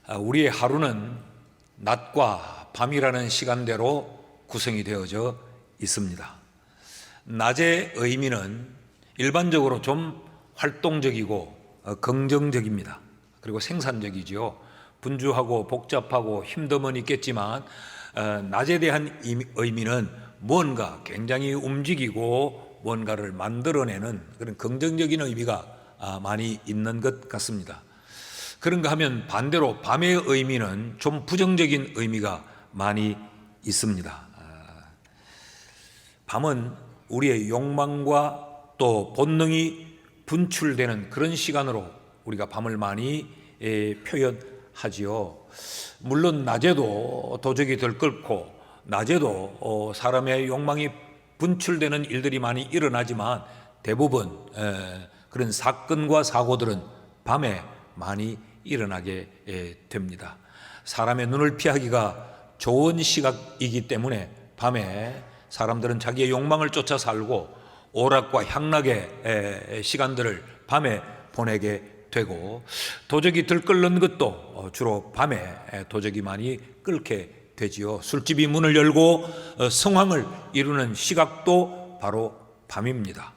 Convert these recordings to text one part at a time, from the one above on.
우리의 하루는 낮과 밤이라는 시간대로 구성이 되어져 있습니다. 낮의 의미는 일반적으로 좀 활동적이고 긍정적입니다. 그리고 생산적이지요. 분주하고 복잡하고 힘듦은 있겠지만 낮에 대한 의미는 뭔가 굉장히 움직이고 뭔가를 만들어내는 그런 긍정적인 의미가 많이 있는 것 같습니다. 그런가 하면 반대로 밤의 의미는 좀 부정적인 의미가 많이 있습니다. 밤은 우리의 욕망과 또 본능이 분출되는 그런 시간으로 우리가 밤을 많이 표현하지요. 물론 낮에도 도적이 들끓고 낮에도 사람의 욕망이 분출되는 일들이 많이 일어나지만 대부분 그런 사건과 사고들은 밤에 많이 일어나게 됩니다. 사람의 눈을 피하기가 좋은 시각이기 때문에 밤에 사람들은 자기의 욕망을 쫓아 살고 오락과 향락의 시간들을 밤에 보내게 되고, 도적이 들끓는 것도 주로 밤에 도적이 많이 끓게 되지요. 술집이 문을 열고 성황을 이루는 시각도 바로 밤입니다.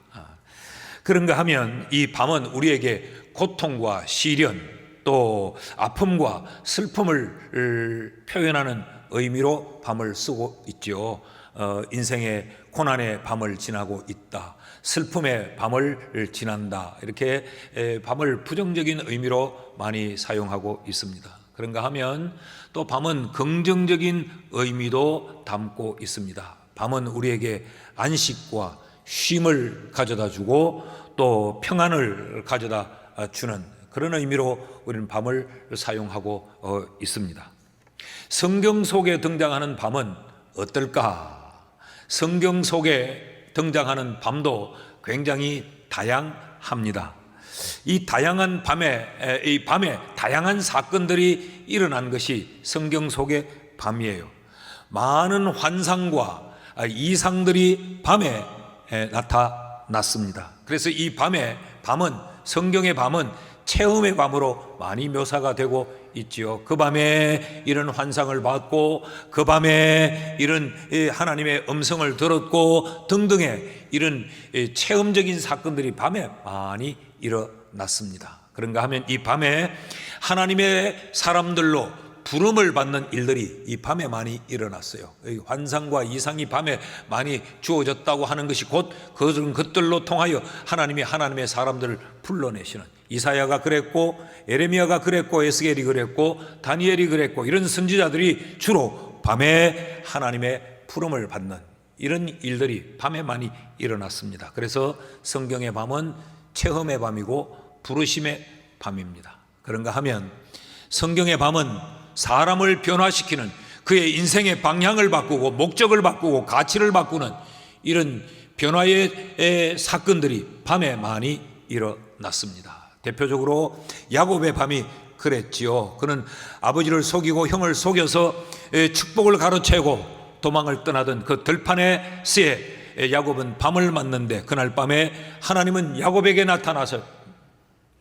그런가 하면 이 밤은 우리에게 고통과 시련 또 아픔과 슬픔을 표현하는 의미로 밤을 쓰고 있죠. 인생의 고난의 밤을 지나고 있다, 슬픔의 밤을 지난다, 이렇게 밤을 부정적인 의미로 많이 사용하고 있습니다. 그런가 하면 또 밤은 긍정적인 의미도 담고 있습니다. 밤은 우리에게 안식과 쉼을 가져다 주고 또 평안을 가져다 주는 그런 의미로 우리는 밤을 사용하고 있습니다. 성경 속에 등장하는 밤은 어떨까? 성경 속에 등장하는 밤도 굉장히 다양합니다. 이 다양한 이 밤에 다양한 사건들이 일어난 것이 성경 속의 밤이에요. 많은 환상과 이상들이 밤에 나타났습니다. 그래서 이 밤은 성경의 밤은 체험의 밤으로 많이 묘사가 되고 있지요. 그 밤에 이런 환상을 받고 그 밤에 이런 하나님의 음성을 들었고 등등의 이런 체험적인 사건들이 밤에 많이 일어났습니다. 그런가 하면 이 밤에 하나님의 사람들로 부름을 받는 일들이 이 밤에 많이 일어났어요. 환상과 이상이 밤에 많이 주어졌다고 하는 것이 곧 그런 것들로 통하여 하나님의 사람들을 불러내시는, 이사야가 그랬고 에레미야가 그랬고 에스겔이 그랬고 다니엘이 그랬고 이런 선지자들이 주로 밤에 하나님의 부름을 받는 이런 일들이 밤에 많이 일어났습니다. 그래서 성경의 밤은 체험의 밤이고 부르심의 밤입니다. 그런가 하면 성경의 밤은 사람을 변화시키는, 그의 인생의 방향을 바꾸고 목적을 바꾸고 가치를 바꾸는 이런 변화의 사건들이 밤에 많이 일어났습니다. 대표적으로 야곱의 밤이 그랬지요. 그는 아버지를 속이고 형을 속여서 축복을 가로채고 도망을 떠나던 그 들판의 새에 야곱은 밤을 맞는데, 그날 밤에 하나님은 야곱에게 나타나서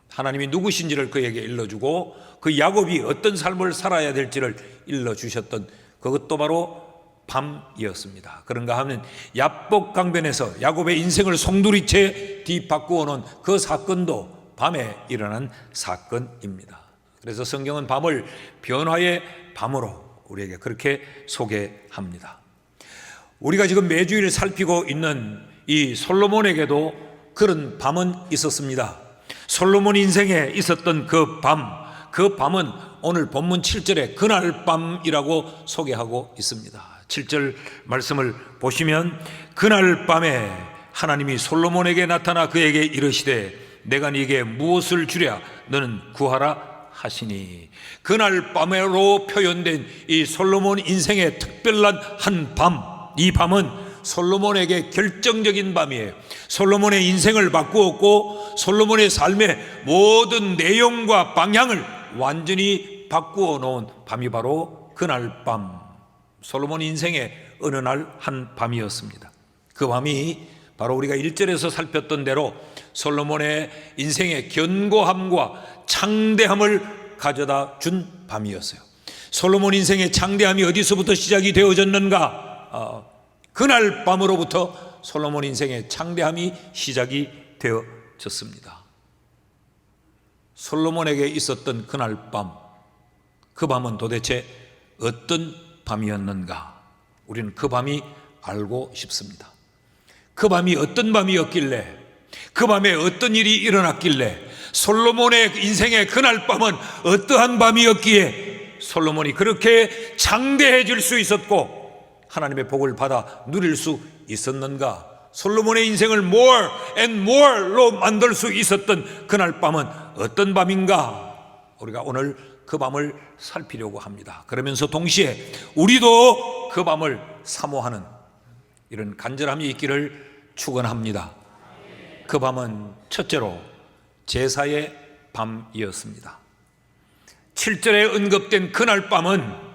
하나님이 누구신지를 그에게 일러주고 그 야곱이 어떤 삶을 살아야 될지를 일러주셨던 그것도 바로 밤이었습니다. 그런가 하면 야복 강변에서 야곱의 인생을 송두리째 뒤바꾸어 놓은 그 사건도 밤에 일어난 사건입니다. 그래서 성경은 밤을 변화의 밤으로 우리에게 그렇게 소개합니다. 우리가 지금 매주일 살피고 있는 이 솔로몬에게도 그런 밤은 있었습니다. 솔로몬 인생에 있었던 그 밤은 오늘 본문 7절에 그날 밤이라고 소개하고 있습니다. 7절 말씀을 보시면 그날 밤에 하나님이 솔로몬에게 나타나 그에게 이르시되 내가 네게 무엇을 주랴 너는 구하라 하시니, 그날 밤으로 표현된 이 솔로몬 인생의 특별한 한 밤, 이 밤은 솔로몬에게 결정적인 밤이에요. 솔로몬의 인생을 바꾸었고 솔로몬의 삶의 모든 내용과 방향을 완전히 바꾸어 놓은 밤이 바로 그날 밤, 솔로몬 인생의 어느 날 한 밤이었습니다. 그 밤이 바로 우리가 1절에서 살폈던 대로 솔로몬의 인생의 견고함과 창대함을 가져다 준 밤이었어요. 솔로몬 인생의 창대함이 어디서부터 시작이 되어졌는가? 그날 밤으로부터 솔로몬 인생의 창대함이 시작이 되어졌습니다. 솔로몬에게 있었던 그날 밤, 그 밤은 도대체 어떤 밤이었는가? 우리는 그 밤이 알고 싶습니다. 그 밤이 어떤 밤이었길래, 그 밤에 어떤 일이 일어났길래, 솔로몬의 인생의 그날 밤은 어떠한 밤이었기에 솔로몬이 그렇게 창대해질 수 있었고 하나님의 복을 받아 누릴 수 있었는가? 솔로몬의 인생을 more and more로 만들 수 있었던 그날 밤은 어떤 밤인가? 우리가 오늘 그 밤을 살피려고 합니다. 그러면서 동시에 우리도 그 밤을 사모하는 이런 간절함이 있기를 축원합니다. 그 밤은 첫째로 제사의 밤이었습니다. 7절에 언급된 그날 밤은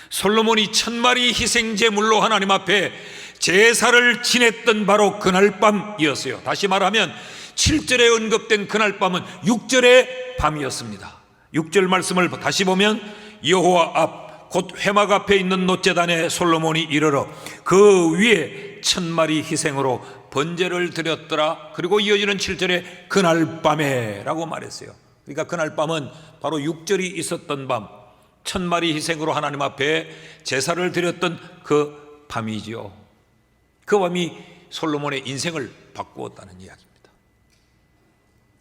솔로몬이 1000마리 희생제물로 하나님 앞에 제사를 지냈던 바로 그날 밤이었어요. 다시 말하면 7절에 언급된 그날 밤은 6절의 밤이었습니다. 6절 말씀을 다시 보면 여호와 앞 곧 회막 앞에 있는 놋제단에 솔로몬이 이르러 그 위에 1000마리 희생으로 번제를 드렸더라. 그리고 이어지는 7절에 그날 밤에 라고 말했어요. 그러니까 그날 밤은 바로 6절이 있었던 밤, 1000마리 희생으로 하나님 앞에 제사를 드렸던 그 밤이지요. 그 밤이 솔로몬의 인생을 바꾸었다는 이야기입니다.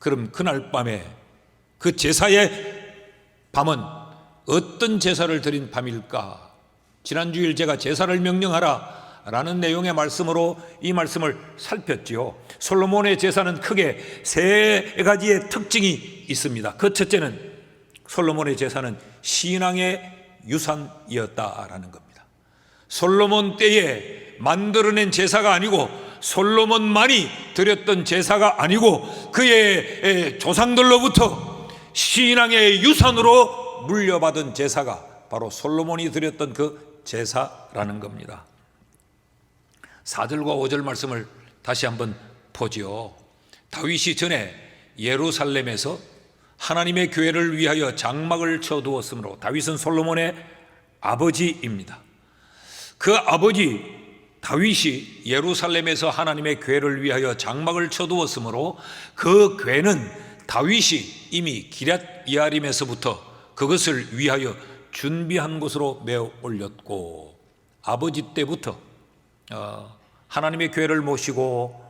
그럼 그날 밤에 그 제사의 밤은 어떤 제사를 드린 밤일까? 지난주일 제가 제사를 명령하라 라는 내용의 말씀으로 이 말씀을 살폈지요. 솔로몬의 제사는 크게 세 가지의 특징이 있습니다. 그 첫째는 솔로몬의 제사는 신앙의 유산이었다라는 겁니다. 솔로몬 때에 만들어낸 제사가 아니고 솔로몬만이 드렸던 제사가 아니고 그의 조상들로부터 신앙의 유산으로 물려받은 제사가 바로 솔로몬이 드렸던 그 제사라는 겁니다. 4절과 5절 말씀을 다시 한번 보지요. 다윗이 전에 예루살렘에서 하나님의 교회를 위하여 장막을 쳐두었으므로, 다윗은 솔로몬의 아버지입니다. 그 아버지 다윗이 예루살렘에서 하나님의 교회를 위하여 장막을 쳐두었으므로 그 교회는 다윗이 이미 기럇 여아림에서부터 그것을 위하여 준비한 곳으로 메어 올렸고, 아버지 때부터 하나님의 교회를 모시고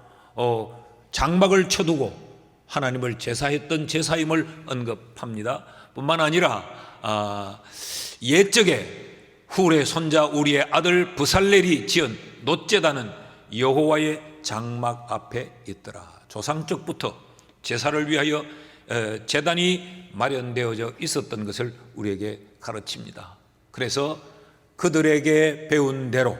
장막을 쳐두고 하나님을 제사했던 제사임을 언급합니다. 뿐만 아니라 옛적에 훌의 손자 우리의 아들 브살렐이 지은 놋제단은 여호와의 장막 앞에 있더라. 조상적부터 제사를 위하여 제단이 마련되어져 있었던 것을 우리에게 가르칩니다. 그래서 그들에게 배운 대로,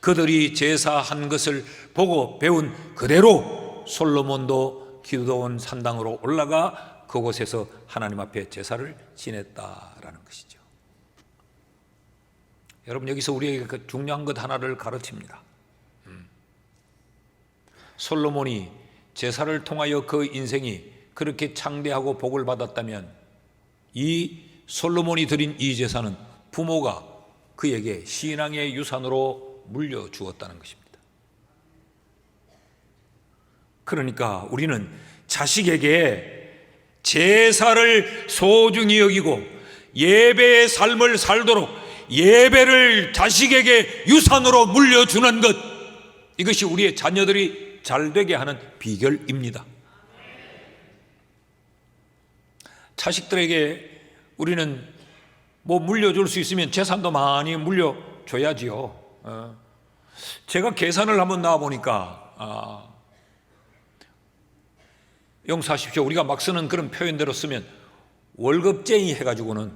그들이 제사한 것을 보고 배운 그대로 솔로몬도 기드온 산당으로 올라가 그곳에서 하나님 앞에 제사를 지냈다라는 것이죠. 여러분, 여기서 우리에게 그 중요한 것 하나를 가르칩니다. 솔로몬이 제사를 통하여 그 인생이 그렇게 창대하고 복을 받았다면 이 솔로몬이 드린 이 제사는 부모가 그에게 신앙의 유산으로 물려주었다는 것입니다. 그러니까 우리는 자식에게 제사를 소중히 여기고 예배의 삶을 살도록 예배를 자식에게 유산으로 물려주는 것, 이것이 우리의 자녀들이 잘되게 하는 비결입니다. 자식들에게 우리는 뭐 물려줄 수 있으면 재산도 많이 물려줘야지요. 제가 계산을 한번 나와보니까 용서하십시오, 우리가 막 쓰는 그런 표현대로 쓰면 월급쟁이 해가지고는,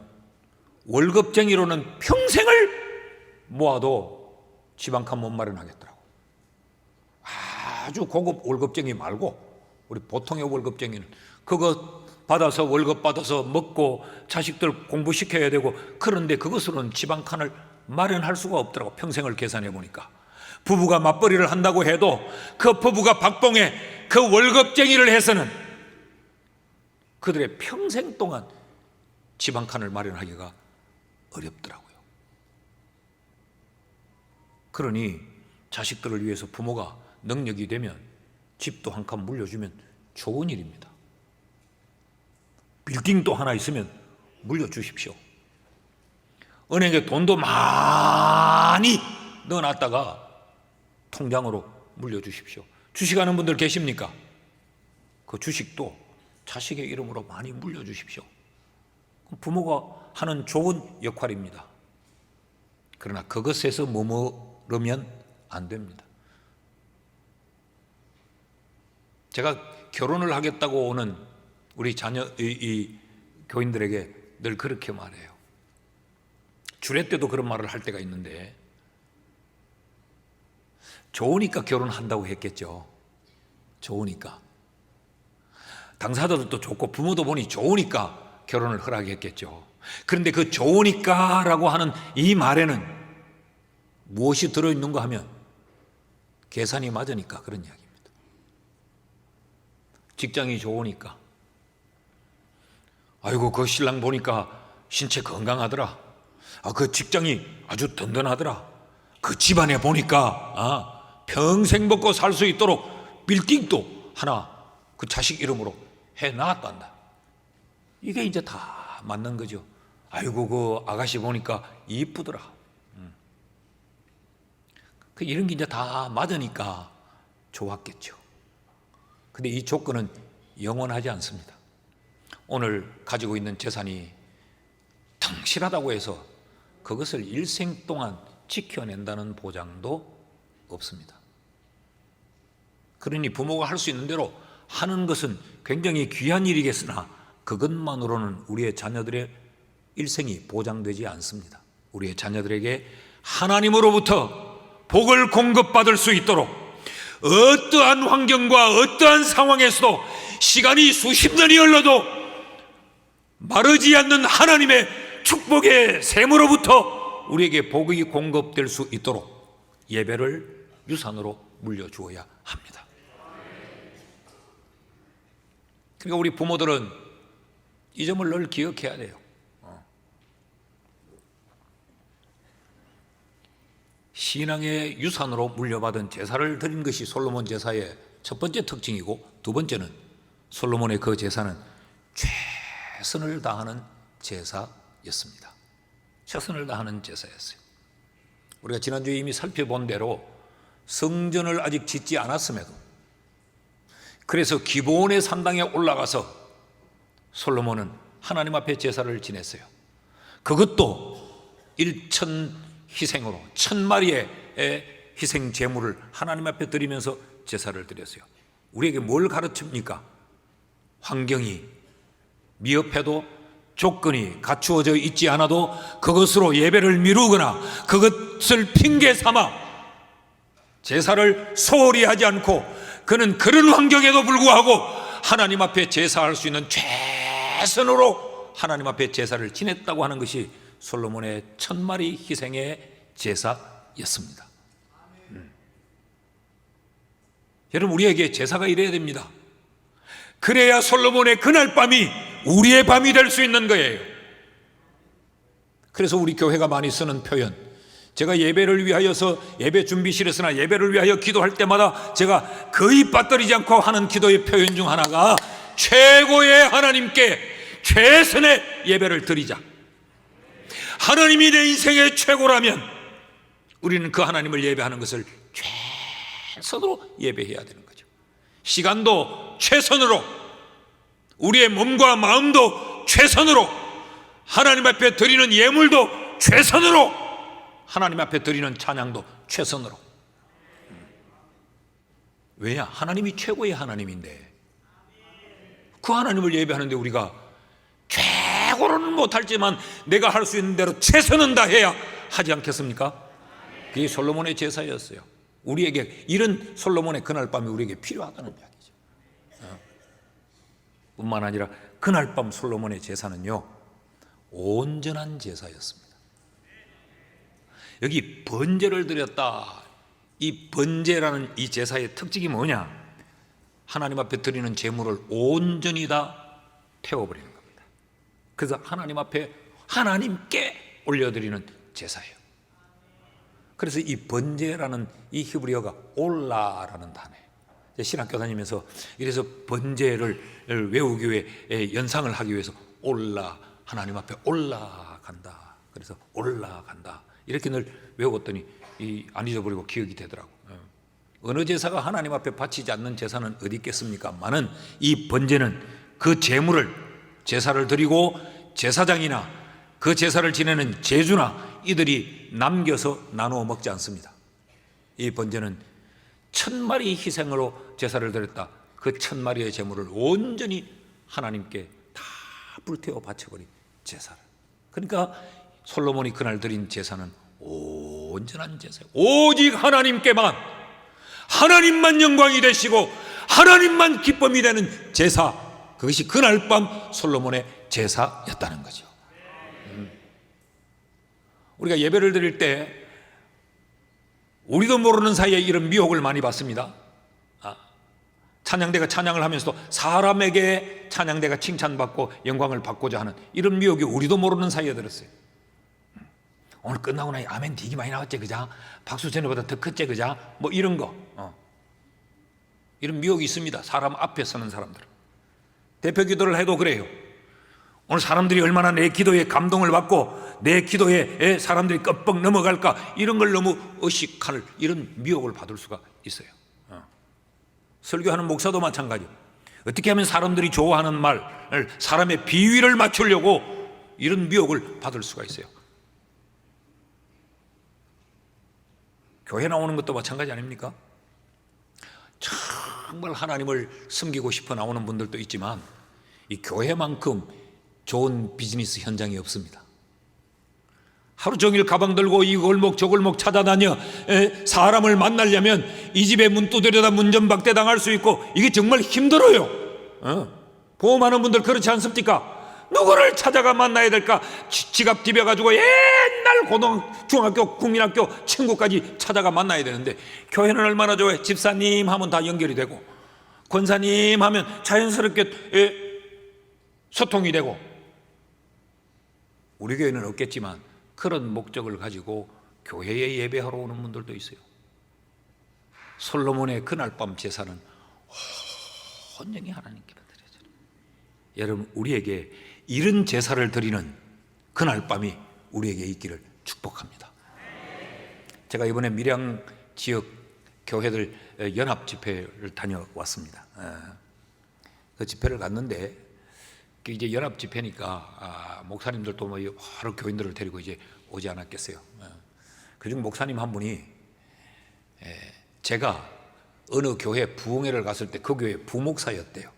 월급쟁이로는 평생을 모아도 집 한 칸 못 마련하겠더라고. 아주 고급 월급쟁이 말고 우리 보통의 월급쟁이는 그거 받아서, 월급 받아서 먹고 자식들 공부시켜야 되고, 그런데 그것으로는 집 한 칸을 마련할 수가 없더라고. 평생을 계산해 보니까 부부가 맞벌이를 한다고 해도 그 부부가 박봉에 그 월급쟁이를 해서는 그들의 평생 동안 집 한 칸을 마련하기가 어렵더라고요. 그러니 자식들을 위해서 부모가 능력이 되면 집도 한 칸 물려주면 좋은 일입니다. 빌딩도 하나 있으면 물려주십시오. 은행에 돈도 많이 넣어놨다가 통장으로 물려주십시오. 주식하는 분들 계십니까? 그 주식도 자식의 이름으로 많이 물려주십시오. 부모가 하는 좋은 역할입니다. 그러나 그것에서 머무르면 안 됩니다. 제가 결혼을 하겠다고 오는 우리 자녀, 이 교인들에게 늘 그렇게 말해요. 주례 때도 그런 말을 할 때가 있는데, 좋으니까 결혼한다고 했겠죠. 좋으니까. 당사자들도 좋고 부모도 보니 좋으니까 결혼을 허락했겠죠. 그런데 그 좋으니까 라고 하는 이 말에는 무엇이 들어있는가 하면 계산이 맞으니까 그런 이야기입니다. 직장이 좋으니까, 아이고 그 신랑 보니까 신체 건강하더라, 그 직장이 아주 든든하더라, 그 집안에 보니까 평생 먹고 살 수 있도록 빌딩도 하나 그 자식 이름으로 해놨단다. 이게 이제 다 맞는 거죠. 아이고 그 아가씨 보니까 이쁘더라. 이런 게 이제 다 맞으니까 좋았겠죠. 근데 이 조건은 영원하지 않습니다. 오늘 가지고 있는 재산이 덩실하다고 해서 그것을 일생 동안 지켜낸다는 보장도 없습니다. 그러니 부모가 할 수 있는 대로 하는 것은 굉장히 귀한 일이겠으나 그것만으로는 우리의 자녀들의 일생이 보장되지 않습니다. 우리의 자녀들에게 하나님으로부터 복을 공급받을 수 있도록 어떠한 환경과 어떠한 상황에서도 시간이 수십 년이 흘러도 마르지 않는 하나님의 축복의 샘으로부터 우리에게 복이 공급될 수 있도록 예배를 유산으로 물려주어야 합니다. 그러니까 우리 부모들은 이 점을 늘 기억해야 돼요. 신앙의 유산으로 물려받은 제사를 드린 것이 솔로몬 제사의 첫 번째 특징이고, 두 번째는 솔로몬의 그 제사는 최선을 다하는 제사였습니다. 최선을 다하는 제사였어요. 우리가 지난주에 이미 살펴본 대로 성전을 아직 짓지 않았음에도, 그래서 기브온의 산당에 올라가서 솔로몬은 하나님 앞에 제사를 지냈어요. 그것도 일천 희생으로 1000마리의 희생 제물을 하나님 앞에 드리면서 제사를 드렸어요. 우리에게 뭘 가르칩니까? 환경이 미흡해도 조건이 갖추어져 있지 않아도 그것으로 예배를 미루거나 그것을 핑계 삼아 제사를 소홀히 하지 않고, 그는 그런 환경에도 불구하고 하나님 앞에 제사할 수 있는 최선으로 하나님 앞에 제사를 지냈다고 하는 것이 솔로몬의 1000마리 희생의 제사였습니다. 여러분, 우리에게 제사가 이래야 됩니다. 그래야 솔로몬의 그날 밤이 우리의 밤이 될 수 있는 거예요. 그래서 우리 교회가 많이 쓰는 표현, 제가 예배를 위하여서 예배 준비실에서나 예배를 위하여 기도할 때마다 제가 거의 빠뜨리지 않고 하는 기도의 표현 중 하나가 최고의 하나님께 최선의 예배를 드리자. 하나님이 내 인생의 최고라면 우리는 그 하나님을 예배하는 것을 최선으로 예배해야 되는 거죠. 시간도 최선으로, 우리의 몸과 마음도 최선으로, 하나님 앞에 드리는 예물도 최선으로, 하나님 앞에 드리는 찬양도 최선으로. 왜냐? 하나님이 최고의 하나님인데, 그 하나님을 예배하는데 우리가 최고로는 못할지만 내가 할 수 있는 대로 최선은 다해야 하지 않겠습니까? 그게 솔로몬의 제사였어요. 우리에게 이런 솔로몬의 그날 밤이 우리에게 필요하다는 이야기죠. 뿐만 아니라 그날 밤 솔로몬의 제사는요, 온전한 제사였습니다. 여기 번제를 드렸다. 이 번제라는 이 제사의 특징이 뭐냐? 하나님 앞에 드리는 제물을 온전히 다 태워버리는 겁니다. 그래서 하나님 앞에 하나님께 올려드리는 제사예요. 그래서 이 번제라는 이 히브리어가 올라라는 단어예요. 신학교 다니면서 이래서 번제를 외우기 위해 연상을 하기 위해서 올라, 하나님 앞에 올라간다. 그래서 올라간다. 이렇게 늘 외웠더니 안 잊어버리고 기억이 되더라고. 어느 제사가 하나님 앞에 바치지 않는 제사는 어디 있겠습니까?만은 이 번제는 그 제사를 드리고 제사장이나 그 제사를 지내는 제주나 이들이 남겨서 나누어 먹지 않습니다. 이 번제는 1000마리 희생으로 제사를 드렸다. 그 1000마리의 제물을 온전히 하나님께 다 불태워 바쳐버린 제사를. 그러니까 솔로몬이 그날 드린 제사는 온전한 제사예요. 오직 하나님만 영광이 되시고 하나님만 기쁨이 되는 제사, 그것이 그날 밤 솔로몬의 제사였다는 거죠. 우리가 예배를 드릴 때 우리도 모르는 사이에 이런 미혹을 많이 받습니다. 찬양대가 찬양을 하면서도 사람에게 찬양대가 칭찬받고 영광을 받고자 하는 이런 미혹이 우리도 모르는 사이에 들었어요. 오늘 끝나고 나니 아멘 되게 많이 나왔지 그자? 박수 전에보다 더 컸지 그자? 뭐 이런 거 이런 미혹이 있습니다. 사람 앞에 서는 사람들은. 대표 기도를 해도 그래요. 오늘 사람들이 얼마나 내 기도에 감동을 받고 내 기도에 사람들이 껍벅 넘어갈까, 이런 걸 너무 의식할 이런 미혹을 받을 수가 있어요. 설교하는 목사도 마찬가지예요. 어떻게 하면 사람들이 좋아하는 말을, 사람의 비위를 맞추려고 이런 미혹을 받을 수가 있어요. 교회 나오는 것도 마찬가지 아닙니까? 정말 하나님을 섬기고 싶어 나오는 분들도 있지만 이 교회만큼 좋은 비즈니스 현장이 없습니다. 하루 종일 가방 들고 이 골목 저 골목 찾아다녀 사람을 만나려면 이 집에 문 두드려다 문전박대 당할 수 있고 이게 정말 힘들어요. 보험하는 분들 그렇지 않습니까? 누구를 찾아가 만나야 될까? 지갑 디벼가지고 옛날 중학교, 국민학교 친구까지 찾아가 만나야 되는데, 교회는 얼마나 좋아해. 집사님 하면 다 연결이 되고, 권사님 하면 자연스럽게 소통이 되고. 우리 교회는 없겠지만 그런 목적을 가지고 교회에 예배하러 오는 분들도 있어요. 솔로몬의 그날 밤 제사는 온전히 하나님께 드려져요. 여러분, 우리에게 이런 제사를 드리는 그날 밤이 우리에게 있기를 축복합니다. 제가 이번에 밀양 지역 교회들 연합 집회를 다녀왔습니다. 그 집회를 갔는데 이제 연합 집회니까 목사님들도 뭐 여러 교인들을 데리고 이제 오지 않았겠어요. 그중 목사님 한 분이 제가 어느 교회 부흥회를 갔을 때 그 교회 부목사였대요.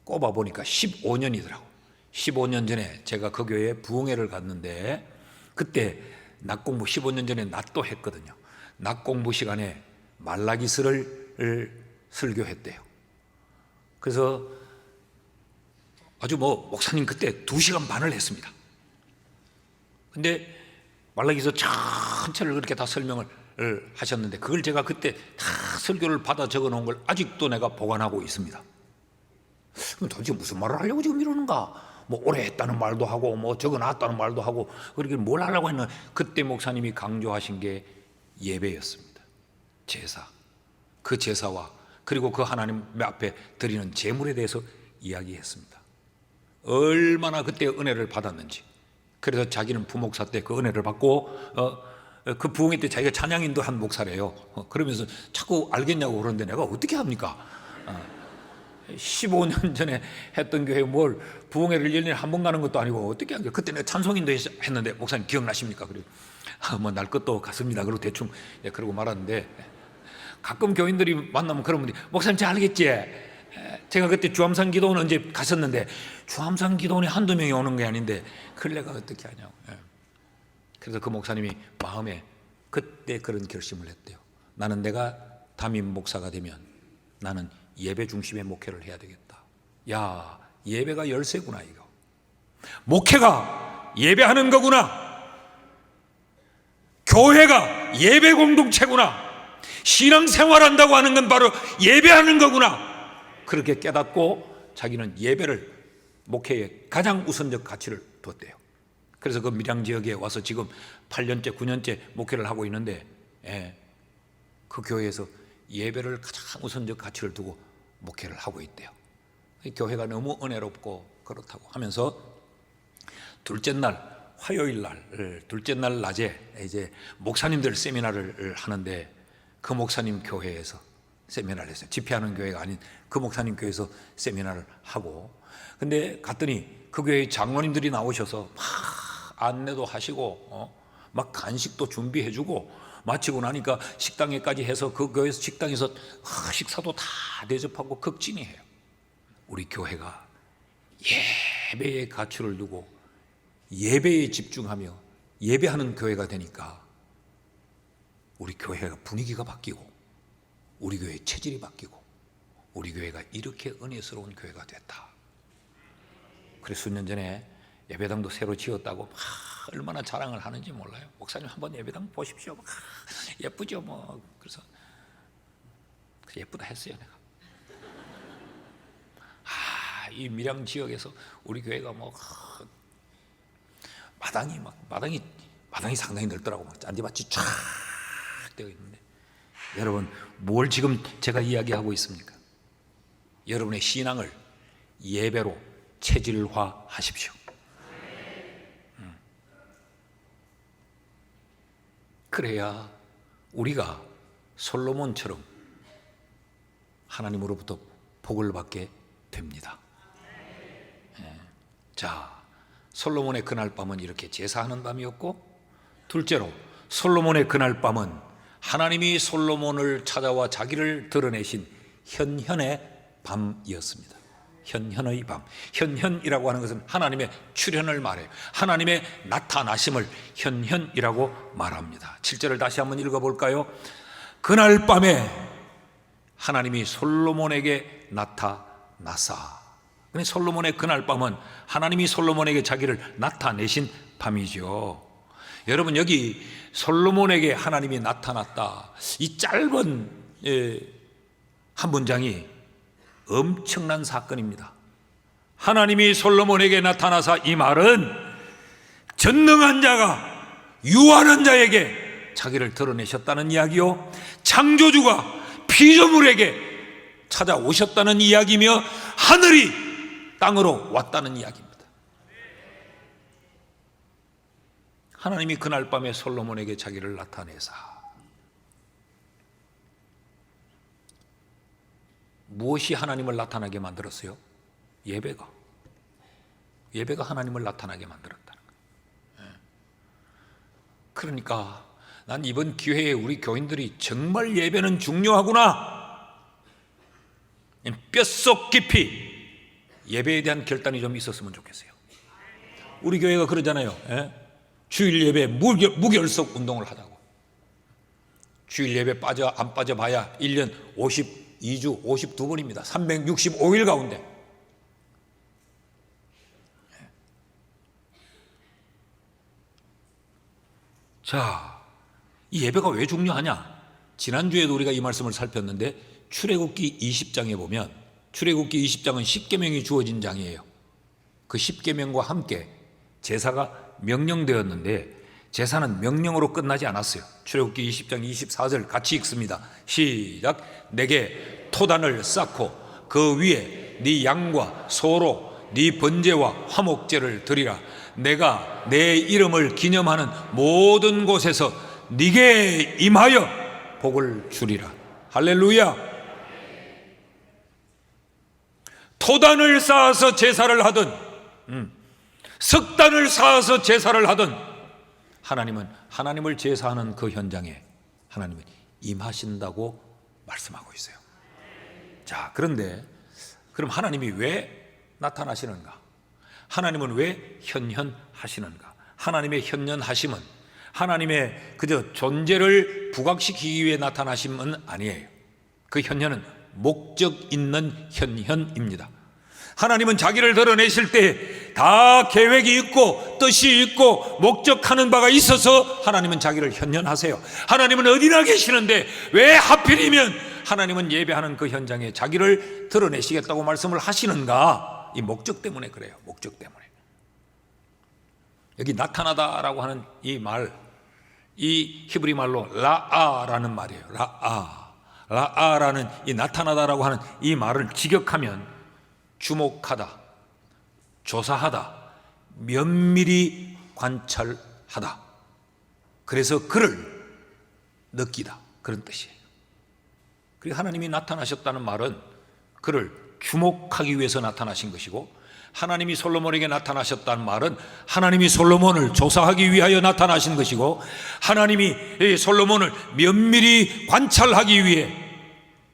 꼽아 보니까 15년이더라고. 15년 전에 제가 그 교회에 부흥회를 갔는데 그때 낮 공부 15년 전에 낮도 했거든요. 낮 공부 시간에 말라기스를 설교했대요. 그래서 아주 목사님 그때 2시간 반을 했습니다. 근데 말라기서 전체를 그렇게 다 설명을 하셨는데 그걸 제가 그때 다 설교를 받아 적어 놓은 걸 아직도 내가 보관하고 있습니다. 그럼 도대체 무슨 말을 하려고 지금 이러는가? 뭐 오래 했다는 말도 하고 뭐 적어 놨다는 말도 하고, 그렇게 뭘 하려고 했나? 그때 목사님이 강조하신 게 예배였습니다. 제사. 그 제사와 그리고 그 하나님 앞에 드리는 제물에 대해서 이야기했습니다. 얼마나 그때 은혜를 받았는지. 그래서 자기는 부목사 때 그 은혜를 받고 그 부흥회 때 자기가 찬양인도 한 목사래요. 그러면서 자꾸 알겠냐고 그러는데 내가 어떻게 합니까? 15년 전에 했던 교회 뭘 부흥회를 1년에 한 번 가는 것도 아니고 어떻게 하겠어요? 그때 내가 찬송인도 했는데 목사님 기억나십니까? 그리고 뭐 날 것도 같습니다. 그리고 대충 그러고 말았는데, 가끔 교인들이 만나면 그런 분들이 목사님 잘 알겠지? 제가 그때 주암산 기도원 언제 갔었는데 주암산 기도원에 한두 명이 오는 게 아닌데 그걸 내가 어떻게 하냐고. 그래서 그 목사님이 마음에 그때 그런 결심을 했대요. 나는 내가 담임 목사가 되면 나는 예배 중심의 목회를 해야 되겠다. 야, 예배가 열쇠구나 이거. 목회가 예배하는 거구나. 교회가 예배 공동체구나. 신앙생활한다고 하는 건 바로 예배하는 거구나. 그렇게 깨닫고 자기는 예배를 목회에 가장 우선적 가치를 뒀대요. 그래서 그 밀양 지역에 와서 지금 8년째 9년째 목회를 하고 있는데, 그 교회에서 예배를 가장 우선적 가치를 두고 목회를 하고 있대요. 교회가 너무 은혜롭고 그렇다고 하면서 둘째 날 화요일 날, 둘째 날 낮에 이제 목사님들 세미나를 하는데, 그 목사님 교회에서 세미나를 했어요. 집회하는 교회가 아닌 그 목사님 교회에서 세미나를 하고, 근데 갔더니 그 교회 장로님들이 나오셔서 막 안내도 하시고 막 간식도 준비해주고, 마치고 나니까 식당에까지 해서 그 교회 식당에서 식사도 다 대접하고 극진히 해요. 우리 교회가 예배의 가치를 두고 예배에 집중하며 예배하는 교회가 되니까 우리 교회가 분위기가 바뀌고 우리 교회의 체질이 바뀌고 우리 교회가 이렇게 은혜스러운 교회가 됐다. 그래서 수년 전에 예배당도 새로 지었다고 얼마나 자랑을 하는지 몰라요. 목사님 한번 예배당 보십시오. 예쁘죠 뭐. 그래서 예쁘다 했어요 내가. 이 밀양 지역에서 우리 교회가 뭐 마당이 상당히 넓더라고. 잔디밭이 쫙 되어 있는데, 여러분 뭘 지금 제가 이야기하고 있습니까? 여러분의 신앙을 예배로 체질화하십시오. 그래야 우리가 솔로몬처럼 하나님으로부터 복을 받게 됩니다. 자, 솔로몬의 그날 밤은 이렇게 제사하는 밤이었고, 둘째로 솔로몬의 그날 밤은 하나님이 솔로몬을 찾아와 자기를 드러내신 현현의 밤이었습니다. 현현의 밤. 현현이라고 하는 것은 하나님의 출현을 말해요. 하나님의 나타나심을 현현이라고 말합니다. 7절을 다시 한번 읽어볼까요? 그날 밤에 하나님이 솔로몬에게 나타나사. 솔로몬의 그날 밤은 하나님이 솔로몬에게 자기를 나타내신 밤이죠. 여러분, 여기 솔로몬에게 하나님이 나타났다, 이 짧은 한 문장이 엄청난 사건입니다. 하나님이 솔로몬에게 나타나사, 이 말은 전능한 자가 유한한 자에게 자기를 드러내셨다는 이야기요, 창조주가 피조물에게 찾아오셨다는 이야기며 하늘이 땅으로 왔다는 이야기입니다. 하나님이 그날 밤에 솔로몬에게 자기를 나타내사, 무엇이 하나님을 나타나게 만들었어요? 예배가 하나님을 나타나게 만들었다는 거예요. 그러니까 난 이번 기회에 우리 교인들이 정말 예배는 중요하구나, 뼛속 깊이 예배에 대한 결단이 좀 있었으면 좋겠어요. 우리 교회가 그러잖아요. 주일 예배 무결석 운동을 하자고. 주일 예배 안 빠져봐야 1년 52주 52번입니다. 365일 가운데. 자, 이 예배가 왜 중요하냐? 지난주에도 우리가 이 말씀을 살폈는데, 출애굽기 20장에 보면, 출애굽기 20장은 10계명이 주어진 장이에요. 그 10계명과 함께 제사가 명령되었는데, 제사는 명령으로 끝나지 않았어요. 출애굽기 20장 24절 같이 읽습니다. 시작. 내게 토단을 쌓고 그 위에 네 양과 소로 네 번제와 화목제를 드리라. 내가 내 이름을 기념하는 모든 곳에서 네게 임하여 복을 주리라. 할렐루야. 토단을 쌓아서 제사를 하든 석단을 쌓아서 제사를 하든, 하나님은 하나님을 제사하는 그 현장에 하나님은 임하신다고 말씀하고 있어요. 자, 그런데 그럼 하나님이 왜 나타나시는가? 하나님은 왜 현현하시는가? 하나님의 현현하심은 하나님의 그저 존재를 부각시키기 위해 나타나심은 아니에요. 그 현현은 목적 있는 현현입니다. 하나님은 자기를 드러내실 때 다 계획이 있고 뜻이 있고 목적하는 바가 있어서 하나님은 자기를 현현하세요. 하나님은 어디나 계시는데 왜 하필이면 하나님은 예배하는 그 현장에 자기를 드러내시겠다고 말씀을 하시는가? 이 목적 때문에 그래요. 목적 때문에. 여기 나타나다라고 하는 이 말, 이 히브리 말로 라아라는 말이에요. 라아라는 이 나타나다라고 하는 이 말을 직역하면 주목하다, 조사하다, 면밀히 관찰하다. 그래서 그를 느끼다, 그런 뜻이에요. 그리고 하나님이 나타나셨다는 말은 그를 주목하기 위해서 나타나신 것이고, 하나님이 솔로몬에게 나타나셨다는 말은 하나님이 솔로몬을 조사하기 위하여 나타나신 것이고, 하나님이 솔로몬을 면밀히 관찰하기 위해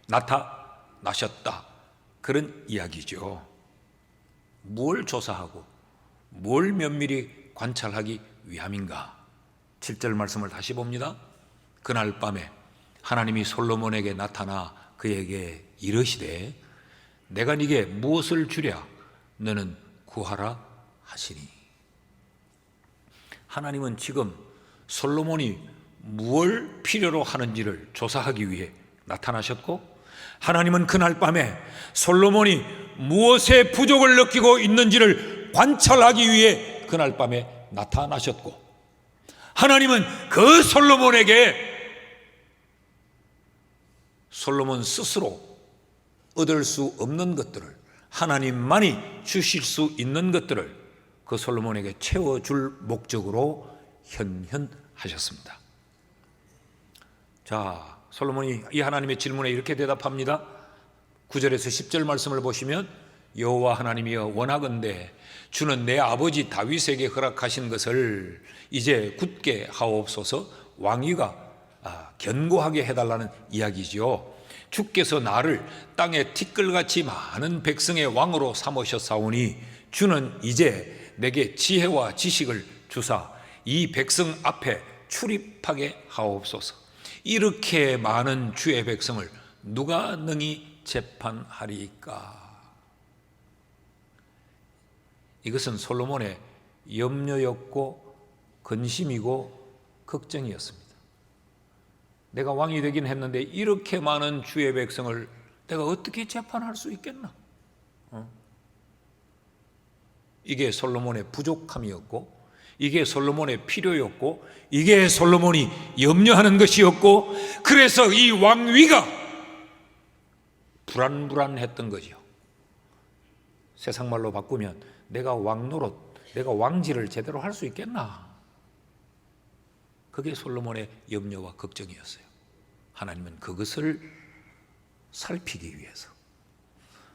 나타나셨다, 그런 이야기죠. 뭘 조사하고 뭘 면밀히 관찰하기 위함인가? 7절 말씀을 다시 봅니다. 그날 밤에 하나님이 솔로몬에게 나타나 그에게 이르시되 내가 네게 무엇을 주랴 너는 구하라 하시니. 하나님은 지금 솔로몬이 무엇을 필요로 하는지를 조사하기 위해 나타나셨고, 하나님은 그날 밤에 솔로몬이 무엇의 부족을 느끼고 있는지를 관찰하기 위해 그날 밤에 나타나셨고, 하나님은 그 솔로몬에게 솔로몬 스스로 얻을 수 없는 것들을, 하나님만이 주실 수 있는 것들을 그 솔로몬에게 채워줄 목적으로 현현하셨습니다. 자, 솔로몬이 이 하나님의 질문에 이렇게 대답합니다. 9절에서 10절 말씀을 보시면 여호와 하나님이여 원하건대 주는 내 아버지 다윗에게 허락하신 것을 이제 굳게 하옵소서. 왕위가 견고하게 해달라는 이야기지요. 주께서 나를 땅에 티끌같이 많은 백성의 왕으로 삼으셨사오니 주는 이제 내게 지혜와 지식을 주사 이 백성 앞에 출입하게 하옵소서. 이렇게 많은 주의 백성을 누가 능히 재판하리까? 이것은 솔로몬의 염려였고 근심이고 걱정이었습니다. 내가 왕이 되긴 했는데 이렇게 많은 주의 백성을 내가 어떻게 재판할 수 있겠나? 이게 솔로몬의 부족함이었고, 이게 솔로몬의 필요였고, 이게 솔로몬이 염려하는 것이었고, 그래서 이 왕위가 불안불안했던 거죠. 세상 말로 바꾸면 내가 왕노릇, 내가 왕지를 제대로 할 수 있겠나? 그게 솔로몬의 염려와 걱정이었어요. 하나님은 그것을 살피기 위해서,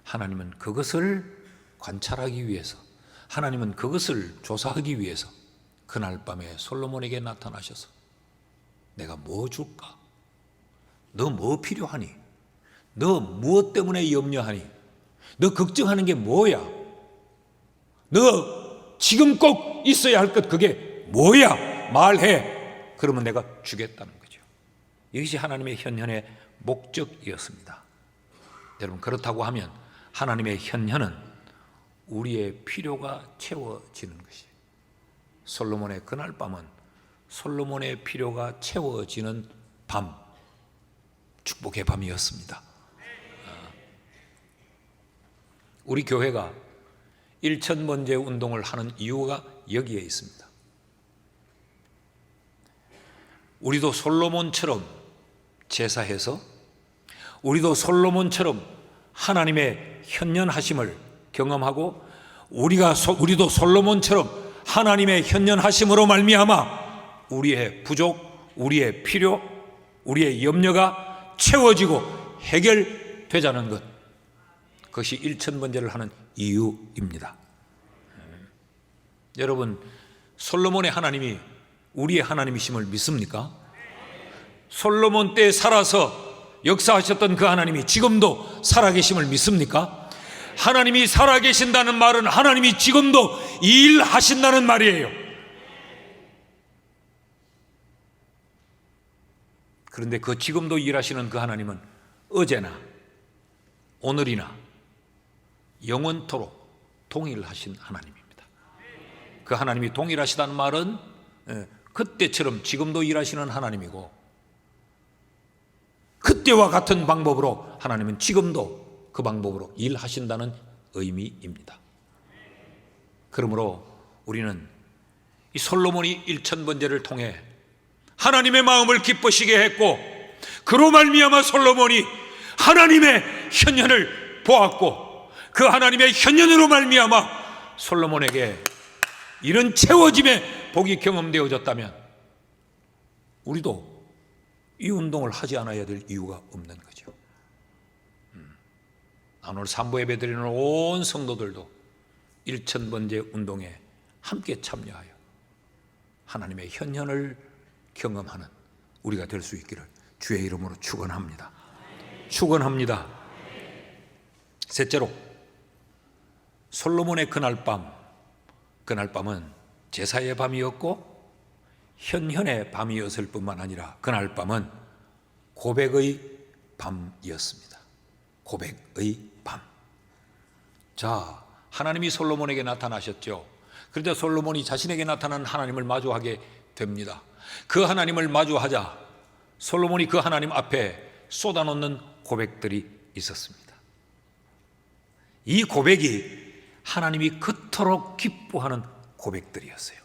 하나님은 그것을 관찰하기 위해서, 하나님은 그것을 조사하기 위해서 그날 밤에 솔로몬에게 나타나셔서 내가 뭐 줄까? 너 뭐 필요하니? 너 무엇 때문에 염려하니? 너 걱정하는 게 뭐야? 너 지금 꼭 있어야 할 것 그게 뭐야? 말해. 그러면 내가 주겠다는 거죠. 이것이 하나님의 현현의 목적이었습니다. 여러분, 그렇다고 하면 하나님의 현현은 우리의 필요가 채워지는 것이에요. 솔로몬의 그날 밤은 솔로몬의 필요가 채워지는 밤, 축복의 밤이었습니다. 우리 교회가 1000번째 운동을 하는 이유가 여기에 있습니다. 우리도 솔로몬처럼 제사해서, 우리도 솔로몬처럼 하나님의 현현하심을 경험하고, 우리도 솔로몬처럼 하나님의 현현하심으로 말미암아 우리의 부족, 우리의 필요, 우리의 염려가 채워지고 해결되자는 것, 그것이 1000번째를 하는 이유입니다. 여러분, 솔로몬의 하나님이 우리의 하나님이심을 믿습니까? 솔로몬 때 살아서 역사하셨던 그 하나님이 지금도 살아계심을 믿습니까? 하나님이 살아계신다는 말은 하나님이 지금도 일하신다는 말이에요. 그런데 그 지금도 일하시는 그 하나님은 어제나 오늘이나 영원토록 동일하신 하나님입니다. 그 하나님이 동일하시다는 말은 그때처럼 지금도 일하시는 하나님이고, 그때와 같은 방법으로 하나님은 지금도 그 방법으로 일하신다는 의미입니다. 그러므로 우리는 이 솔로몬이 일천번제를 통해 하나님의 마음을 기쁘시게 했고, 그로 말미암아 솔로몬이 하나님의 현현을 보았고, 그 하나님의 현현으로 말미암아 솔로몬에게 이런 채워짐의 복이 경험되어졌다면 우리도 이 운동을 하지 않아야 될 이유가 없는 거죠. 오늘 산부 예배 드리는 온 성도들도 일천번제 운동에 함께 참여하여 하나님의 현현을 경험하는 우리가 될 수 있기를 주의 이름으로 축원합니다. 축원합니다. 셋째로, 솔로몬의 그날 밤은 제사의 밤이었고 현현의 밤이었을 뿐만 아니라 그날 밤은 고백의 밤이었습니다. 고백의 밤. 자, 하나님이 솔로몬에게 나타나셨죠. 그런데 솔로몬이 자신에게 나타난 하나님을 마주하게 됩니다. 그 하나님을 마주하자 솔로몬이 그 하나님 앞에 쏟아놓는 고백들이 있었습니다. 이 고백이 하나님이 그토록 기뻐하는 고백들이었어요.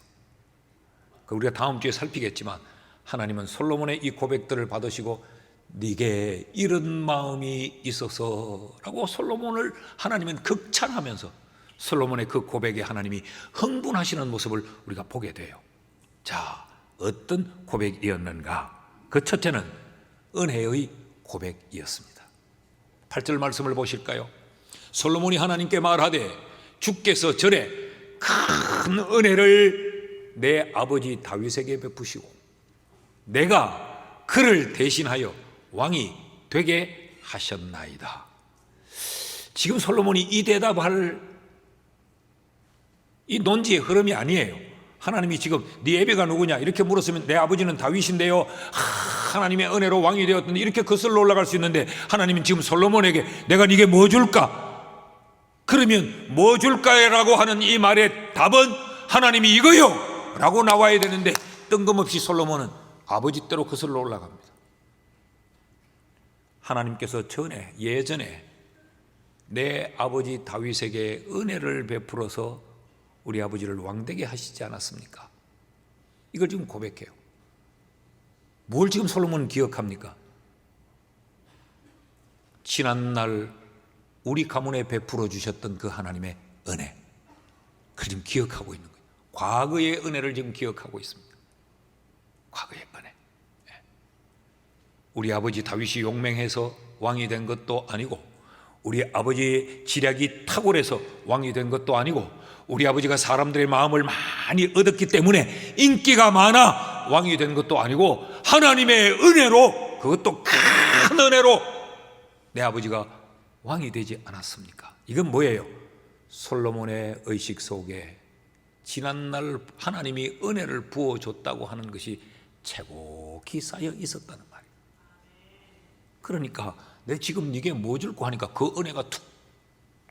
우리가 다음 주에 살피겠지만 하나님은 솔로몬의 이 고백들을 받으시고 네게 이런 마음이 있어서라고 솔로몬을 하나님은 극찬하면서 솔로몬의 그 고백에 하나님이 흥분하시는 모습을 우리가 보게 돼요. 자, 어떤 고백이었는가? 그 첫째는 은혜의 고백이었습니다. 8절 말씀을 보실까요? 솔로몬이 하나님께 말하되 주께서 전에 큰 은혜를 내 아버지 다윗에게 베푸시고 내가 그를 대신하여 왕이 되게 하셨나이다. 지금 솔로몬이 이 대답할 이 논지의 흐름이 아니에요. 하나님이 지금 네 애비가 누구냐 이렇게 물었으면 내 아버지는 다윗인데요, 하나님의 은혜로 왕이 되었던데 이렇게 거슬러 올라갈 수 있는데, 하나님은 지금 솔로몬에게 내가 네게 뭐 줄까? 그러면 뭐 줄까라고 하는 이 말의 답은 하나님이 이거요 라고 나와야 되는데 뜬금없이 솔로몬은 아버지 때로 거슬러 올라갑니다. 하나님께서 예전에 내 아버지 다윗에게 은혜를 베풀어서 우리 아버지를 왕되게 하시지 않았습니까? 이걸 지금 고백해요. 뭘 지금 솔로몬은 기억합니까? 지난날 우리 가문에 베풀어 주셨던 그 하나님의 은혜, 그걸 지금 기억하고 있는 거예요. 과거의 은혜를 지금 기억하고 있습니다. 과거의 은혜. 우리 아버지 다윗이 용맹해서 왕이 된 것도 아니고, 우리 아버지의 지략이 탁월해서 왕이 된 것도 아니고, 우리 아버지가 사람들의 마음을 많이 얻었기 때문에 인기가 많아 왕이 된 것도 아니고, 하나님의 은혜로, 그것도 큰 은혜로 내 아버지가 왕이 되지 않았습니까? 이건 뭐예요? 솔로몬의 의식 속에 지난날 하나님이 은혜를 부어줬다고 하는 것이 최고히 쌓여 있었다는 말이에요. 그러니까 내 지금 네게 뭐 줄고 하니까 그 은혜가 툭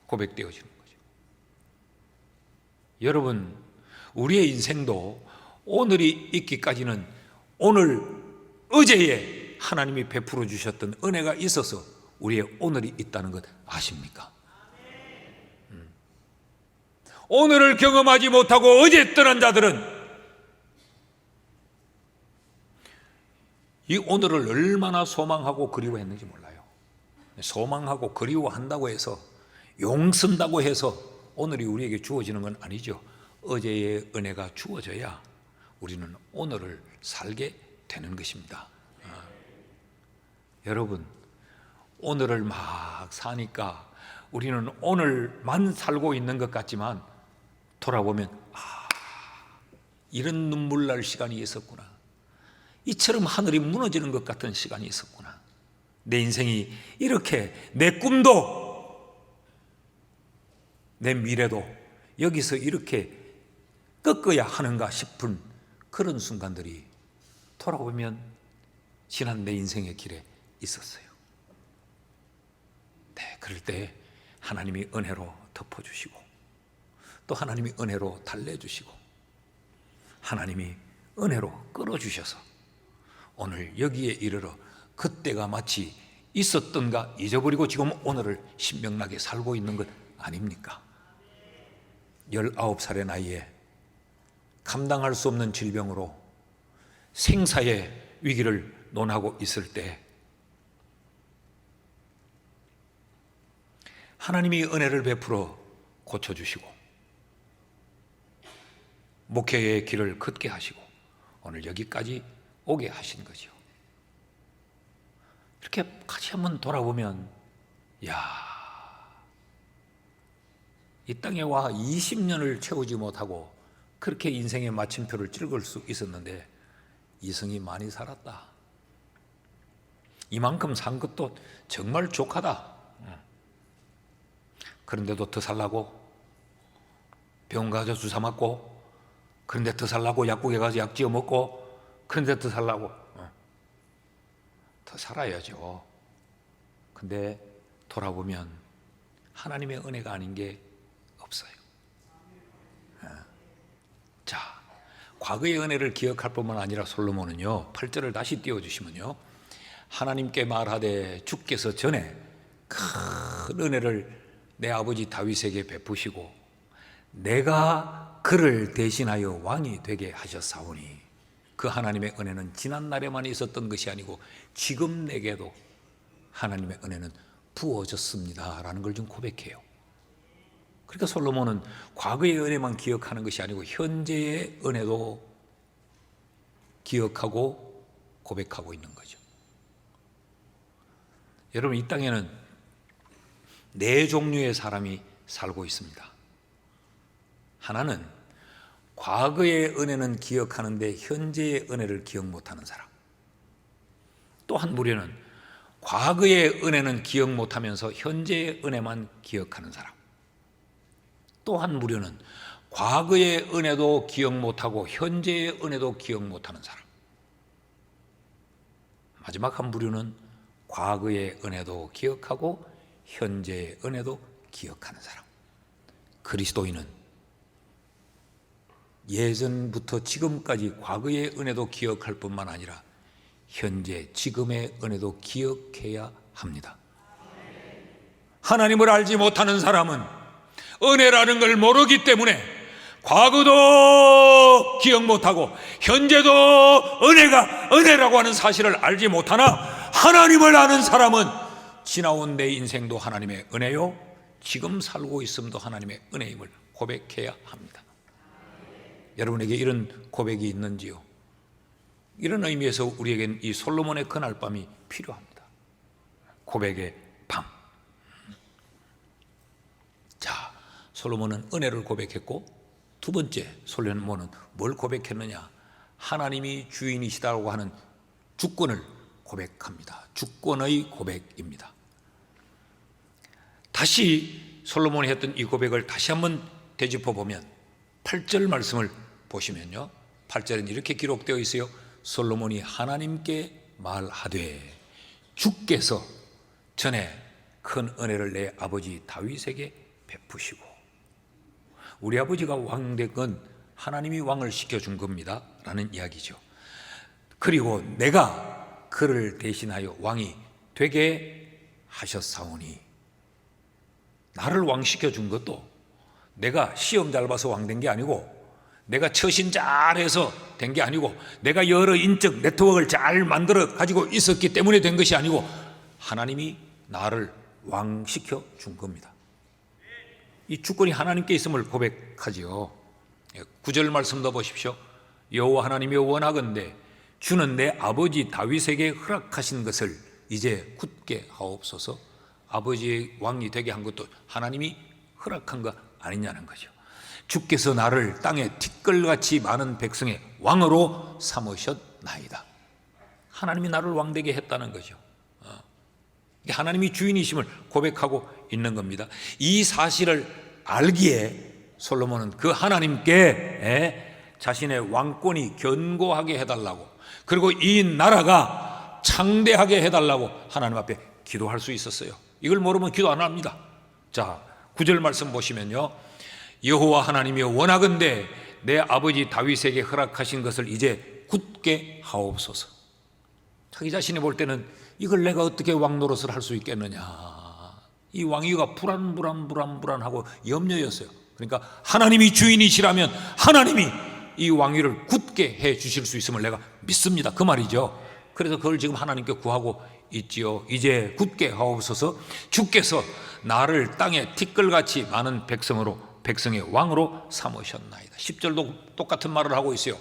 고백되어지는 거죠. 여러분, 우리의 인생도 오늘이 있기까지는 어제에 하나님이 베풀어 주셨던 은혜가 있어서 우리의 오늘이 있다는 것 아십니까? 오늘을 경험하지 못하고 어제 떠난 자들은 이 오늘을 얼마나 소망하고 그리워했는지 몰라요. 소망하고 그리워한다고 해서, 용쓴다고 해서 오늘이 우리에게 주어지는 건 아니죠. 어제의 은혜가 주어져야 우리는 오늘을 살게 되는 것입니다. 여러분, 오늘을 막 사니까 우리는 오늘만 살고 있는 것 같지만 돌아보면 이런 눈물 날 시간이 있었구나, 이처럼 하늘이 무너지는 것 같은 시간이 있었구나, 내 인생이 이렇게, 내 꿈도 내 미래도 여기서 이렇게 꺾어야 하는가 싶은 그런 순간들이 돌아보면 지난 내 인생의 길에 있었어요. 네, 그럴 때 하나님이 은혜로 덮어주시고, 또 하나님이 은혜로 달래주시고, 하나님이 은혜로 끌어주셔서 오늘 여기에 이르러 그때가 마치 있었던가 잊어버리고 지금 오늘을 신명나게 살고 있는 것 아닙니까? 19살의 나이에 감당할 수 없는 질병으로 생사의 위기를 논하고 있을 때 하나님이 은혜를 베풀어 고쳐주시고 목회의 길을 걷게 하시고 오늘 여기까지 오게 하신 거죠. 이렇게 같이 한번 돌아보면 이 땅에 와 20년을 채우지 못하고 그렇게 인생의 마침표를 찍을 수 있었는데 이승이 많이 살았다. 이만큼 산 것도 정말 족하다. 그런데도 더 살라고 병원 가서 주사 맞고, 그런데 더 살라고 약국에 가서 약 지어 먹고, 그런데 더 살라고 더 살아야죠. 근데 돌아보면 하나님의 은혜가 아닌 게 없어요. 자, 과거의 은혜를 기억할 뿐만 아니라 솔로몬은요 8절을 다시 띄워주시면요, 하나님께 말하되 주께서 전에 큰 은혜를 내 아버지 다윗에게 베푸시고 내가 그를 대신하여 왕이 되게 하셨사오니 그 하나님의 은혜는 지난 날에만 있었던 것이 아니고 지금 내게도 하나님의 은혜는 부어졌습니다 라는 걸 좀 고백해요. 그러니까 솔로몬은 과거의 은혜만 기억하는 것이 아니고 현재의 은혜도 기억하고 고백하고 있는 거죠. 여러분, 이 땅에는 네 종류의 사람이 살고 있습니다. 하나는 과거의 은혜는 기억하는데 현재의 은혜를 기억 못하는 사람. 또 한 무리는 과거의 은혜는 기억 못하면서 현재의 은혜만 기억하는 사람. 또 한 무리는 과거의 은혜도 기억 못하고 현재의 은혜도 기억 못하는 사람. 마지막 한 부류는 과거의 은혜도 기억하고 현재의 은혜도 기억하는 사람. 그리스도인은 예전부터 지금까지 과거의 은혜도 기억할 뿐만 아니라 현재 지금의 은혜도 기억해야 합니다. 하나님을 알지 못하는 사람은 은혜라는 걸 모르기 때문에 과거도 기억 못하고 현재도 은혜가 은혜라고 하는 사실을 알지 못하나, 하나님을 아는 사람은 지나온 내 인생도 하나님의 은혜요, 지금 살고 있음도 하나님의 은혜임을 고백해야 합니다. 여러분에게 이런 고백이 있는지요? 이런 의미에서 우리에겐 이 솔로몬의 그날밤이 필요합니다. 고백의 밤. 자, 솔로몬은 은혜를 고백했고, 두 번째 솔로몬은 뭘 고백했느냐? 하나님이 주인이시다고 하는 주권을 고백합니다. 주권의 고백입니다. 다시 솔로몬이 했던 이 고백을 다시 한번 되짚어 보면 8절 말씀을 보시면요, 8절은 이렇게 기록되어 있어요. 솔로몬이 하나님께 말하되 주께서 전에 큰 은혜를 내 아버지 다윗에게 베푸시고, 우리 아버지가 왕 된 건 하나님이 왕을 시켜준 겁니다 라는 이야기죠. 그리고 내가 그를 대신하여 왕이 되게 하셨사오니, 나를 왕 시켜준 것도 내가 시험 잘 봐서 왕 된 게 아니고, 내가 처신 잘해서 된 게 아니고, 내가 여러 인적 네트워크를 잘 만들어 가지고 있었기 때문에 된 것이 아니고 하나님이 나를 왕시켜 준 겁니다. 이 주권이 하나님께 있음을 고백하지요. 9절 말씀도 보십시오. 여호와 하나님이 원하건대 주는 내 아버지 다윗에게 허락하신 것을 이제 굳게 하옵소서. 아버지의 왕이 되게 한 것도 하나님이 허락한 거 아니냐는 거죠. 주께서 나를 땅에 티끌같이 많은 백성의 왕으로 삼으셨나이다. 하나님이 나를 왕되게 했다는 거죠. 하나님이 주인이심을 고백하고 있는 겁니다. 이 사실을 알기에 솔로몬은 그 하나님께 자신의 왕권이 견고하게 해달라고, 그리고 이 나라가 창대하게 해달라고 하나님 앞에 기도할 수 있었어요. 이걸 모르면 기도 안 합니다. 자, 9절 말씀 보시면요, 여호와 하나님이 원하건대 내 아버지 다윗에게 허락하신 것을 이제 굳게 하옵소서. 자기 자신이 볼 때는 이걸 내가 어떻게 왕 노릇을 할 수 있겠느냐, 이 왕위가 불안하고 염려였어요. 그러니까 하나님이 주인이시라면 하나님이 이 왕위를 굳게 해 주실 수 있음을 내가 믿습니다, 그 말이죠. 그래서 그걸 지금 하나님께 구하고 있지요. 이제 굳게 하옵소서. 주께서 나를 땅에 티끌같이 많은 백성의 왕으로 삼으셨나이다. 10절도 똑같은 말을 하고 있어요.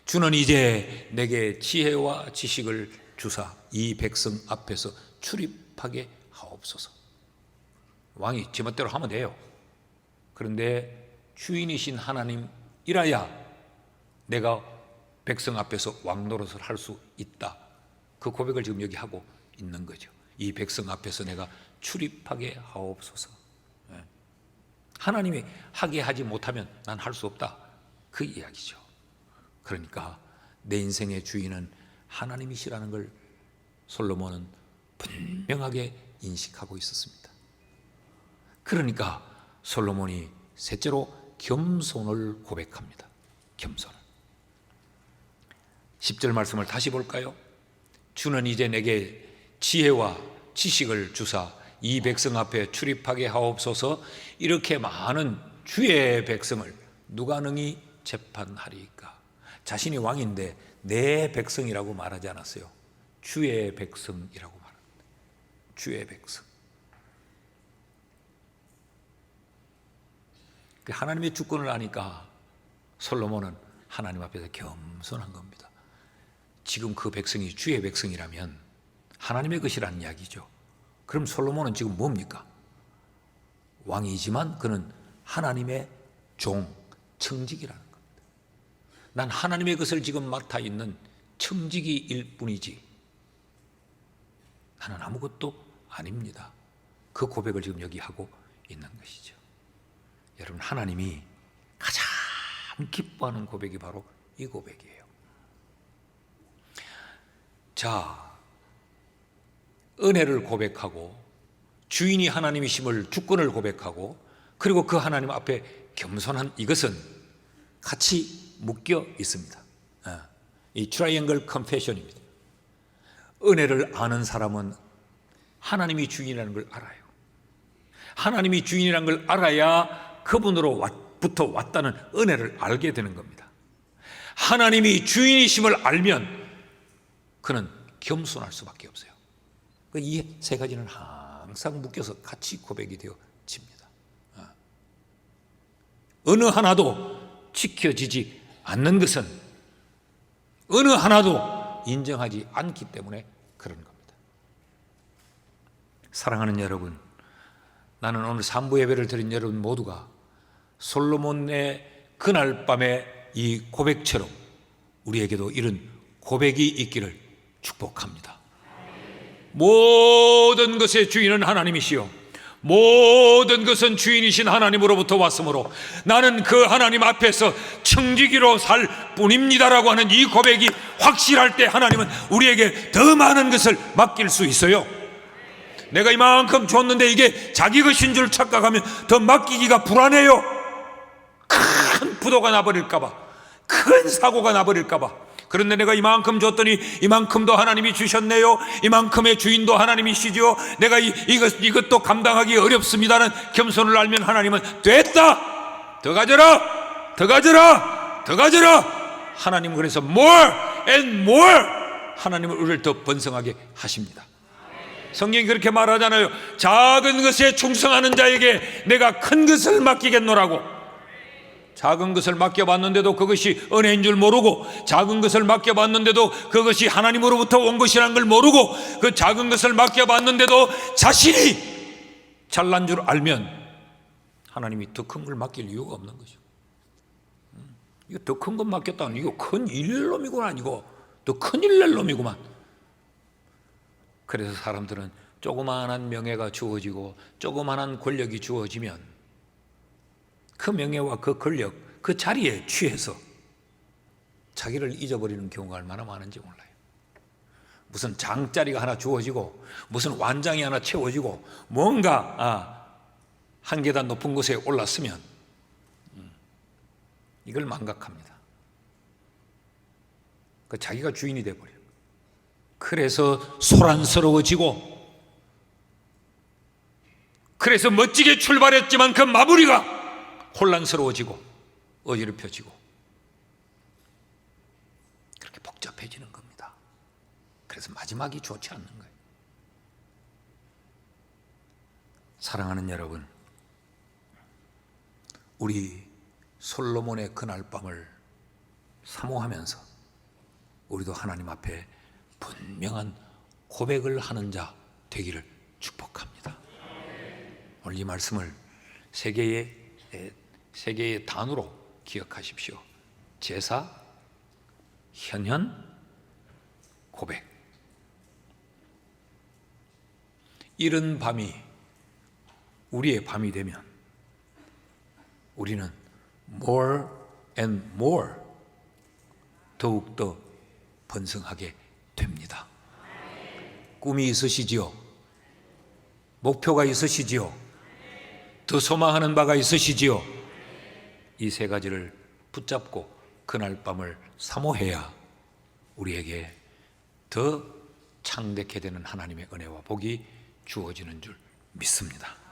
주는 이제 내게 지혜와 지식을 주사 이 백성 앞에서 출입하게 하옵소서. 왕이 제멋대로 하면 돼요. 그런데 주인이신 하나님이라야 내가 백성 앞에서 왕 노릇을 할 수 있다. 그 고백을 지금 여기 하고 있는 거죠. 이 백성 앞에서 내가 출입하게 하옵소서. 하나님이 하게 하지 못하면 난 할 수 없다, 그 이야기죠. 그러니까 내 인생의 주인은 하나님이시라는 걸 솔로몬은 분명하게 인식하고 있었습니다. 그러니까 솔로몬이 셋째로 겸손을 고백합니다. 겸손을. 10절 말씀을 다시 볼까요? 주는 이제 내게 지혜와 지식을 주사 이 백성 앞에 출입하게 하옵소서. 이렇게 많은 주의 백성을 누가 능히 재판하리까? 자신이 왕인데 내 백성이라고 말하지 않았어요. 주의 백성이라고 말합니다. 주의 백성. 하나님의 주권을 아니까 솔로몬은 하나님 앞에서 겸손한 겁니다. 지금 그 백성이 주의 백성이라면 하나님의 것이라는 이야기죠. 그럼 솔로몬은 지금 뭡니까? 왕이지만 그는 하나님의 종, 청직이라는 겁니다. 난 하나님의 것을 지금 맡아 있는 청직이일 뿐이지 나는 아무것도 아닙니다. 그 고백을 지금 여기 하고 있는 것이죠. 여러분, 하나님이 가장 기뻐하는 고백이 바로 이 고백이에요. 자, 은혜를 고백하고 주인이 하나님이심을 주권을 고백하고 그리고 그 하나님 앞에 겸손한 이것은 같이 묶여 있습니다. 이 트라이앵글 컨페션입니다. 은혜를 아는 사람은 하나님이 주인이라는 걸 알아요. 하나님이 주인이라는 걸 알아야 그분으로부터 왔다는 은혜를 알게 되는 겁니다. 하나님이 주인이심을 알면 그는 겸손할 수밖에 없어요. 이 세 가지는 항상 묶여서 같이 고백이 되어집니다. 어느 하나도 지켜지지 않는 것은 어느 하나도 인정하지 않기 때문에 그런 겁니다. 사랑하는 여러분, 나는 오늘 산부 예배를 드린 여러분 모두가 솔로몬의 그날 밤의 이 고백처럼 우리에게도 이런 고백이 있기를 축복합니다. 모든 것의 주인은 하나님이시요 모든 것은 주인이신 하나님으로부터 왔으므로 나는 그 하나님 앞에서 청지기로 살 뿐입니다라고 하는 이 고백이 확실할 때 하나님은 우리에게 더 많은 것을 맡길 수 있어요. 내가 이만큼 줬는데 이게 자기 것인 줄 착각하면 더 맡기기가 불안해요. 큰 부도가 나버릴까봐, 큰 사고가 나버릴까봐. 그런데 내가 이만큼 줬더니 이만큼도 하나님이 주셨네요. 이만큼의 주인도 하나님이시죠. 내가 이것도 감당하기 어렵습니다는 겸손을 알면 하나님은 됐다, 더 가져라, 더 가져라, 더 가져라. 하나님은 그래서 more and more 하나님은 우리를 더 번성하게 하십니다. 성경이 그렇게 말하잖아요. 작은 것에 충성하는 자에게 내가 큰 것을 맡기겠노라고. 작은 것을 맡겨봤는데도 그것이 은혜인 줄 모르고, 작은 것을 맡겨봤는데도 그것이 하나님으로부터 온 것이라는 걸 모르고, 그 작은 것을 맡겨봤는데도 자신이 잘난 줄 알면 하나님이 더 큰 걸 맡길 이유가 없는 거죠. 이거 더 큰 것 맡겼다는 이거 큰 일놈이구나, 이거 더 큰일 낼 놈이구만. 그래서 사람들은 조그마한 명예가 주어지고 조그마한 권력이 주어지면 그 명예와 그 권력, 그 자리에 취해서 자기를 잊어버리는 경우가 얼마나 많은지 몰라요. 무슨 장자리가 하나 주어지고 무슨 완장이 하나 채워지고 뭔가 한 계단 높은 곳에 올랐으면 이걸 망각합니다. 그 자기가 주인이 돼버려요. 그래서 소란스러워지고, 그래서 멋지게 출발했지만 그 마무리가 혼란스러워지고 어지럽혀지고 그렇게 복잡해지는 겁니다. 그래서 마지막이 좋지 않는 거예요. 사랑하는 여러분, 우리 솔로몬의 그날 밤을 사모하면서 우리도 하나님 앞에 분명한 고백을 하는 자 되기를 축복합니다. 오늘 이 말씀을 세 개의 단어로 기억하십시오. 제사, 현현, 고백. 이른 밤이 우리의 밤이 되면 우리는 more and more 더욱더 번성하게 됩니다. 꿈이 있으시지요? 목표가 있으시지요? 더 소망하는 바가 있으시지요? 이 세 가지를 붙잡고 그날 밤을 사모해야 우리에게 더 창대케 되는 하나님의 은혜와 복이 주어지는 줄 믿습니다.